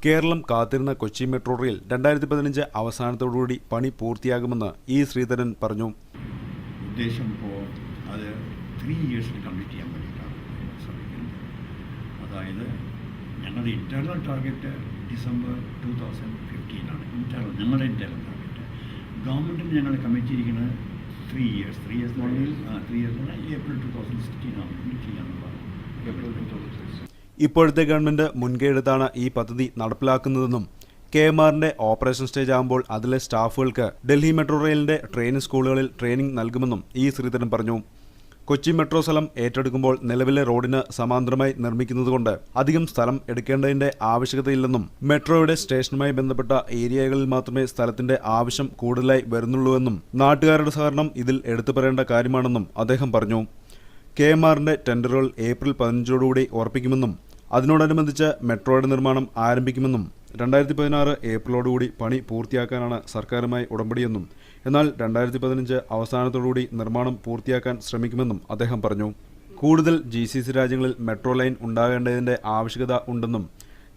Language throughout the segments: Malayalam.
കേരളം കാത്തിരുന്ന കൊച്ചി മെട്രോ റെയിൽ 2015 അവസാനത്തോടുകൂടി പണി പൂർത്തിയാകുമെന്ന് ഇ ശ്രീധരൻ പറഞ്ഞു. ഉദ്ദേശം ഇപ്പോൾ അത് 3 ഇയേഴ്സിൽ കംപ്ലീറ്റ് ചെയ്യാൻ വേണ്ടിയിട്ടാണ് ശ്രമിക്കുന്നത്. അതായത് ഞങ്ങളുടെ ഇൻറ്റേർണൽ ടാർഗറ്റ് ഡിസംബർ 2015 ഞങ്ങളുടെ ഇൻറ്റേർണൽ ടാർഗറ്റ്. ഗവൺമെൻറ്റിന് ഞങ്ങൾ കമ്മിറ്റ് ചെയ്തിരിക്കുന്നത് 3 ഇയേഴ്സ് എന്ന് പറഞ്ഞാൽ ഏപ്രിൽ 2016 ആകുമ്പോൾ ചെയ്യാമെന്നുള്ളതാണ്. ഏപ്രിൽ 2016. ഇപ്പോഴത്തെ ഗവൺമെന്റ് മുൻകൈയെടുത്താണ് ഈ പദ്ധതി നടപ്പിലാക്കുന്നതെന്നും KMRന്റെ ഓപ്പറേഷൻ സ്റ്റേജ് ആകുമ്പോൾ അതിലെ സ്റ്റാഫുകൾക്ക് ഡൽഹി മെട്രോ റെയിലിന്റെ ട്രെയിനിങ് സ്കൂളുകളിൽ ട്രെയിനിങ് നൽകുമെന്നും ഇ ശ്രീധരൻ പറഞ്ഞു. കൊച്ചി മെട്രോ സ്ഥലം ഏറ്റെടുക്കുമ്പോൾ നിലവിലെ റോഡിന് സമാന്തരമായി നിർമ്മിക്കുന്നതുകൊണ്ട് അധികം സ്ഥലം എടുക്കേണ്ടതിന്റെ ആവശ്യകതയില്ലെന്നും മെട്രോയുടെ സ്റ്റേഷനുമായി ബന്ധപ്പെട്ട ഏരിയകളിൽ മാത്രമേ സ്ഥലത്തിന്റെ ആവശ്യം കൂടുതലായി വരുന്നുള്ളൂവെന്നും നാട്ടുകാരുടെ സഹകരണം ഇതിൽ എടുത്തു പറയേണ്ട കാര്യമാണെന്നും അദ്ദേഹം പറഞ്ഞു. KMRന്റെ ടെൻഡറുകൾ ഏപ്രിൽ 15 ഉറപ്പിക്കുമെന്നും അതിനോടനുബന്ധിച്ച് മെട്രോയുടെ നിർമ്മാണം ആരംഭിക്കുമെന്നും 2016 ഏപ്രിലോടുകൂടി പണി പൂർത്തിയാക്കാനാണ് സർക്കാരുമായി ഉടമ്പടിയെന്നും എന്നാൽ 2015 അവസാനത്തോടുകൂടി നിർമ്മാണം പൂർത്തിയാക്കാൻ ശ്രമിക്കുമെന്നും അദ്ദേഹം പറഞ്ഞു. കൂടുതൽ GCC രാജ്യങ്ങളിൽ മെട്രോ ലൈൻ ഉണ്ടാകേണ്ടതിന്റെ ആവശ്യകത ഉണ്ടെന്നും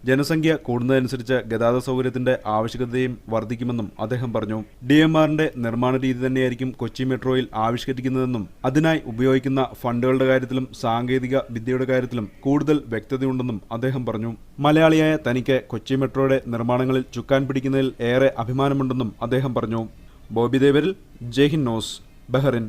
ജനസംഖ്യ കൂടുന്നതനുസരിച്ച് ഗതാഗത സൗകര്യത്തിന്റെ ആവശ്യകതയും വർദ്ധിക്കുമെന്നും അദ്ദേഹം പറഞ്ഞു. DMRന്റെ നിർമ്മാണ രീതി തന്നെയായിരിക്കും കൊച്ചി മെട്രോയിൽ ആവിഷ്കരിക്കുന്നതെന്നും അതിനായി ഉപയോഗിക്കുന്ന ഫണ്ടുകളുടെ കാര്യത്തിലും സാങ്കേതിക വിദ്യയുടെ കാര്യത്തിലും കൂടുതൽ വ്യക്തതയുണ്ടെന്നും അദ്ദേഹം പറഞ്ഞു. മലയാളിയായ തനിക്ക് കൊച്ചി മെട്രോയുടെ നിർമ്മാണങ്ങളിൽ ചുക്കാൻ പിടിക്കുന്നതിൽ ഏറെ അഭിമാനമുണ്ടെന്നും അദ്ദേഹം പറഞ്ഞു. ബോബി ദേവരിൽ, ജയ് ഹിന്ദ് ന്യൂസ്, ബഹ്റിൻ.